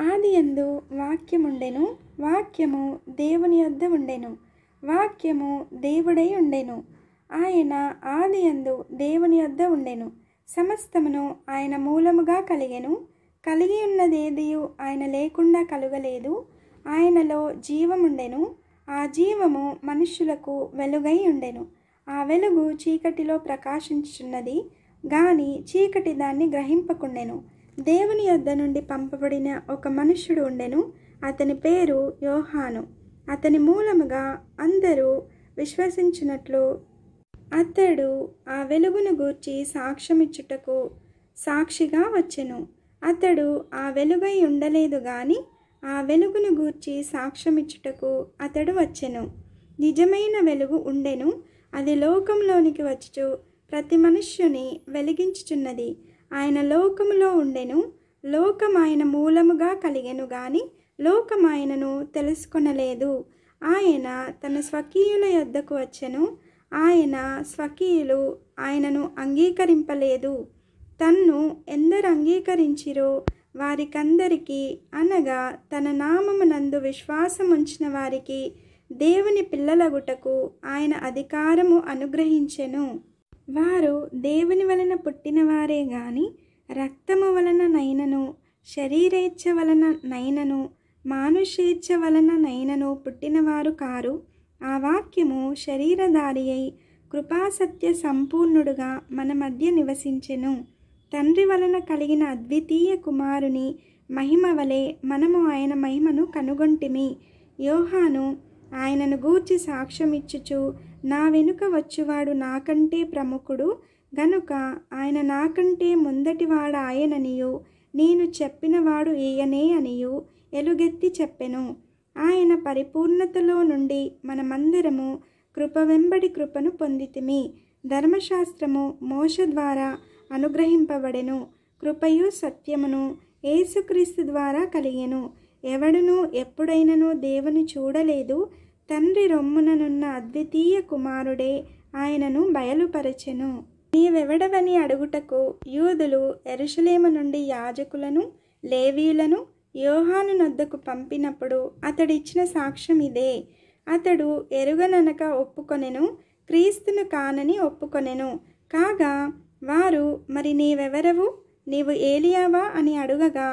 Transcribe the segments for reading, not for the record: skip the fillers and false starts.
ఆదియందు వాక్యముండెను, వాక్యము దేవుని యొద్ద ఉండెను, వాక్యము దేవుడై ఉండెను. ఆయన ఆదియందు దేవుని యొద్ద ఉండెను. సమస్తమును ఆయన మూలముగా కలిగెను. కలిగి ఉన్నదేదియు ఆయన లేకుండా కలుగలేదు. ఆయనలో జీవముండెను. ఆ జీవము మనుష్యులకు వెలుగై ఉండెను. ఆ వెలుగు చీకటిలో ప్రకాశించుచున్నది గాని చీకటి దాన్ని గ్రహింపకుండెను. దేవుని యొద్ద నుండి పంపబడిన ఒక మనుష్యుడు ఉండెను. అతని పేరు యోహాను. అతని మూలముగా అందరూ విశ్వసించినట్లు అతడు ఆ వెలుగును గూర్చి సాక్ష్యమిచ్చుటకు సాక్షిగా వచ్చెను. అతడు ఆ వెలుగై ఉండలేదు గాని ఆ వెలుగును గూర్చి సాక్ష్యమిచ్చుటకు అతడు వచ్చెను. నిజమైన వెలుగు ఉండెను. అది లోకంలోనికి వచ్చుచు ప్రతి మనుష్యుని వెలిగించుచున్నది. ఆయన లోకములో ఉండెను. లోకం ఆయన మూలముగా కలిగెను గాని లోకం ఆయనను తెలుసుకొనలేదు. ఆయన తన స్వకీయుల యొద్దకు వచ్చెను. ఆయన స్వకీయులు ఆయనను అంగీకరింపలేదు. తన్ను ఎందరు అంగీకరించిరో వారికందరికీ, అనగా తన నామమునందు విశ్వాసముంచిన వారికి దేవుని పిల్లలగుటకు ఆయన అధికారము అనుగ్రహించెను. వారు దేవుని వలన పుట్టినవారే గాని రక్తము వలన నైనను, శరీరేచ్ఛ వలన నైనను, మానుషేచ్ఛ వలన నైనను పుట్టినవారు కారు. ఆ వాక్యము శరీరధారి అయి కృపాసత్య సంపూర్ణుడుగా మన మధ్య నివసించెను. తండ్రి వలన కలిగిన అద్వితీయ కుమారుని మహిమ వలె మనము ఆయన మహిమను కనుగొంటిమి. యోహాను ఆయనను గూర్చి సాక్ష్యమిచ్చుచు, నా వెనుక వచ్చువాడు నాకంటే ప్రముఖుడు గనుక ఆయన నాకంటే ముందటివాడాయననియు, నేను చెప్పినవాడు ఈయనే అనియు ఎలుగెత్తి చెప్పెను. ఆయన పరిపూర్ణతలో నుండి మనమందరము కృప వెంబడి కృపను పొందితిమి. ధర్మశాస్త్రము మోషే ద్వారా అనుగ్రహింపబడెను. కృపయు సత్యమును యేసుక్రీస్తు ద్వారా కలిగెను. ఎవడునూ ఎప్పుడైనను దేవుని చూడలేదు. తండ్రి రొమ్ముననున్న అద్వితీయ కుమారుడే ఆయనను బయలుపరచెను. నీవెవడవని అడుగుటకు యూదులు యెరూషలేము నుండి యాజకులను, లేవీయులను యోహాను నొద్దకు పంపినప్పుడు అతడిచ్చిన సాక్ష్యం ఇదే. అతడు ఎరుగననక ఒప్పుకొనెను, క్రీస్తును కానని ఒప్పుకొనెను. కాగా వారు, మరి నీవెవరవు? నీవు ఏలియావా అని అడుగగా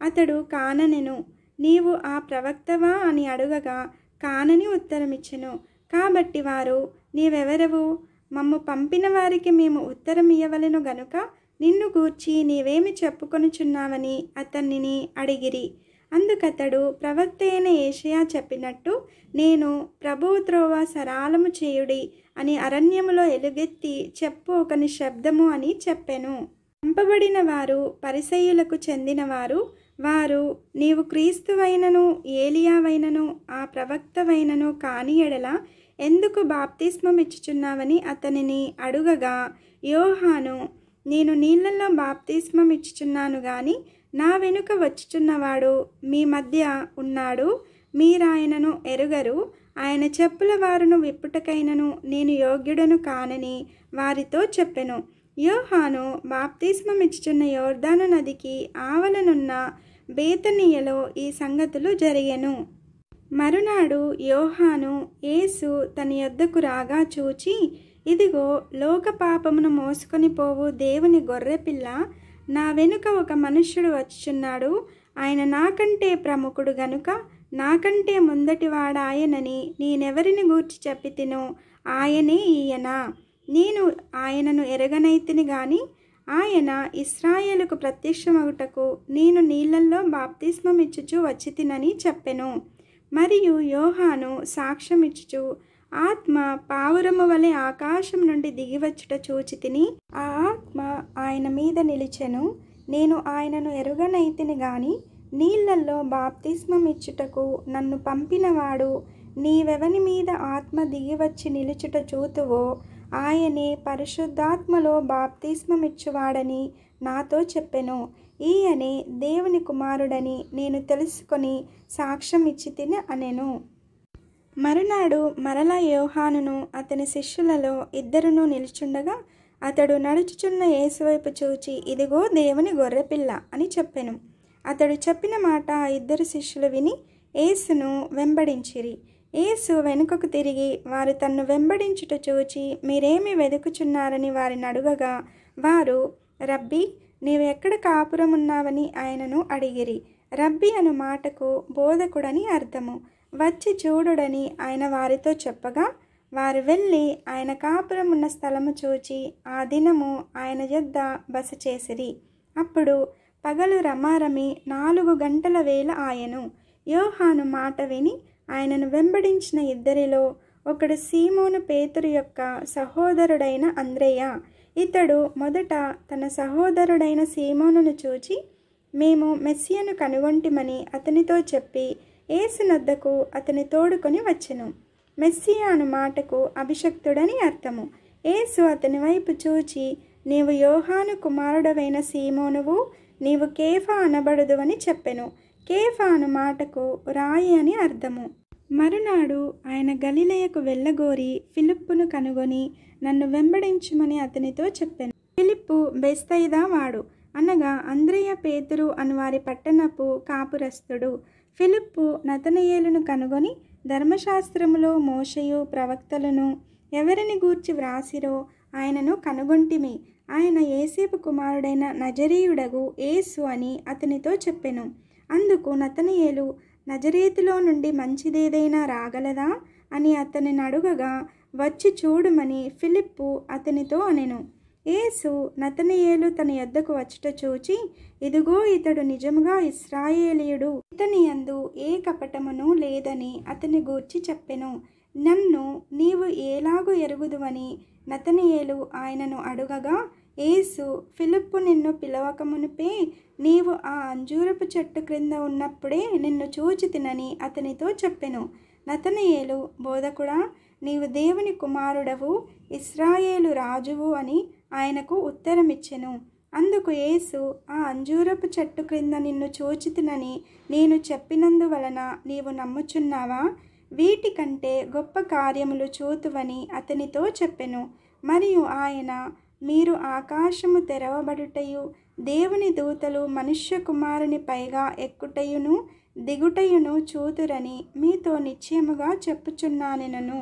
అతడు కాననెను. నీవు ఆ ప్రవక్తవా అని అడుగగా కానని ఉత్తరమిచ్చెను. కాబట్టి వారు, నీవెవరవు? మమ్ము పంపిన వారికి మేము ఉత్తరం ఇయ్యవలెను గనుక నిన్ను గూర్చి నీవేమి చెప్పుకొనుచున్నావని అతనిని అడిగిరి. అందుకతడు, ప్రవక్త అయిన యెషయా చెప్పినట్టు, నేను ప్రభువు త్రోవ సరాలము చేయుడి అని అరణ్యములో ఎలుగెత్తి చెప్పు ఒకని శబ్దము అని చెప్పెను. పంపబడిన వారు పరిసయ్యులకు చెందినవారు. వారు, నీవు క్రీస్తువైనను ఏలియావైనను ఆ ప్రవక్తవైనను కాని ఎడల ఎందుకు బాప్తిస్మం ఇచ్చుచున్నావని అతనిని అడుగగా యోహాను, నేను నీళ్లలో బాప్తిస్మం ఇచ్చుచున్నాను గాని నా వెనుక వచ్చుచున్నవాడు మీ మధ్య ఉన్నాడు, మీరాయనను ఎరుగరు. ఆయన చెప్పుల వారును విప్పుటకైనను నేను యోగ్యుడను కానని వారితో చెప్పెను. యోహాను బాప్తిస్మం ఇచ్చుచున్న యోర్దాను నదికి ఆవలనున్న బేతనీయలో ఈ సంగతులు జరిగెను. మరునాడు యోహాను యేసు తన యొద్దకు రాగా చూచి, ఇదిగో లోక పాపమును మోసుకొని పోవు దేవుని గొర్రెపిల్ల, నా వెనుక ఒక మనుష్యుడు వచ్చుచున్నాడు. ఆయన నాకంటే ప్రముఖుడు గనుక నాకంటే ముందటివాడాయనని నేనెవరిని గూర్చి చెప్పితినో ఆయనే ఈయన. నేను ఆయనను ఎరగనైతిని గాని ఆయన ఇశ్రాయేలుకు ప్రత్యక్షమగుటకు నేను నీళ్లలో బాప్తిస్మం ఇచ్చుచు వచ్చితినని చెప్పెను. మరియు యోహాను సాక్ష్యమిచ్చుచు, ఆత్మ పావురము వలె ఆకాశం నుండి దిగివచ్చుట చూచితిని. ఆ ఆత్మ ఆయన మీద నిలిచెను. నేను ఆయనను ఎరుగనైతిని గాని నీళ్లలో బాప్తిస్మం ఇచ్చుటకు నన్ను పంపినవాడు, నీవెవని మీద ఆత్మ దిగివచ్చి నిలుచుట చూతువో ఆయనే పరిశుద్ధాత్మలో బాప్తిస్మం ఇచ్చువాడని నాతో చెప్పెను. ఈయనే దేవుని కుమారుడని నేను తెలుసుకొని సాక్ష్యం ఇచ్చి తిని అనెను. మరునాడు మరలా యోహానును అతని శిష్యులలో ఇద్దరును నిలుచుండగా అతడు నడుచుచున్న యేసు వైపు చూచి, ఇదిగో దేవుని గొర్రెపిల్ల అని చెప్పెను. అతడు చెప్పిన మాట ఆ ఇద్దరు శిష్యులు విని యేసును వెంబడించిరి. యేసు వెనుకకు తిరిగి వారు తన్ను వెంబడించుట చూచి మీరేమి వెదుకుచున్నారని వారిని అడుగగా వారు, రబ్బీ, నీవు ఎక్కడ కాపురమున్నావని ఆయనను అడిగిరి. రబ్బీ అను మాటకు బోధకుడని అర్థము. వచ్చి చూడుడని ఆయన వారితో చెప్పగా వారు వెళ్ళి ఆయన కాపురం ఉన్న స్థలము చూచి ఆ దినము ఆయన యొద్ద బస చేసిరి. అప్పుడు పగలు రమారమి 4 గంటల వేళ ఆయను. యోహాను మాట విని ఆయనను వెంబడించిన ఇద్దరిలో ఒకడు సీమోను పేతురు యొక్క సహోదరుడైన అంద్రెయ. ఇతడు మొదట తన సహోదరుడైన సీమోనును చూచి మేము మెస్సియను కనుగొంటిమని అతనితో చెప్పి యేసునొద్దకు అతని తోడుకొని వచ్చెను. మెస్సియా అను మాటకు అభిషక్తుడని అర్థము. యేసు అతని వైపు చూచి నీవు యోహాను కుమారుడవైన సీమోనువు, నీవు కేఫా అనబడుదు అని చెప్పెను. కేఫా అను మాటకు రాయి అని అర్థము. మరునాడు ఆయన గలిలయకు వెళ్ళగోరి ఫిలిప్పును కనుగొని నన్ను వెంబడించుమని అతనితో చెప్పెను. ఫిలిప్పు బెత్సయిదా వాడు, అనగా అంద్రెయ పేతురు అను వారి పట్టణపు కాపురస్తుడు. ఫిలిప్పు నతనయేలును కనుగొని ధర్మశాస్త్రములో మోషయు ప్రవక్తలను ఎవరిని గూర్చి వ్రాసిరో ఆయనను కనుగొంటిమి. ఆయన యేసేపు కుమారుడైన నజరీయుడగు యేసు అని అతనితో చెప్పెను. అందుకు నతనయేలు, నజరేతులో నుండి మంచిదేదైనా రాగలదా అని అతనిని అడుగగా వచ్చి చూడుమని ఫిలిప్పు అతనితో అనెను. యేసు నతనయేలు తన యొద్దకు వచ్చుట చూచి ఇదిగో ఇతడు నిజముగా ఇశ్రాయేలీయుడు, ఇతని యందు ఏ కపటమును లేదని అతని గూర్చి చెప్పెను. నన్ను నీవు ఎలాగు ఎరుగుదువని నతనయేలు ఆయనను అడుగగా యేసు, ఫిలిప్పు నిన్ను పిలవకమునుపే నీవు ఆ అంజూరపు చెట్టు క్రింద ఉన్నప్పుడే నిన్ను చూచి తినని అతనితో చెప్పెను. నతనయేలు, బోధకుడా, నీవు దేవుని కుమారుడవు, ఇశ్రాయేలు రాజువు అని ఆయనకు ఉత్తరమిచ్చెను. అందుకు యేసు, ఆ అంజూరపు చెట్టు క్రింద నిన్ను చూచితినని నేను చెప్పినందువలన నీవు నమ్ముచున్నావా? వీటికంటే గొప్ప కార్యములు చూతువని అతనితో చెప్పెను. మరియు ఆయన, మీరు ఆకాశము తెరవబడుటయు దేవుని దూతలు మనుష్య కుమారుని పైగా ఎక్కుటయును దిగుటయును చూతురని మీతో నిశ్చయముగా చెప్పుచున్నానెనను.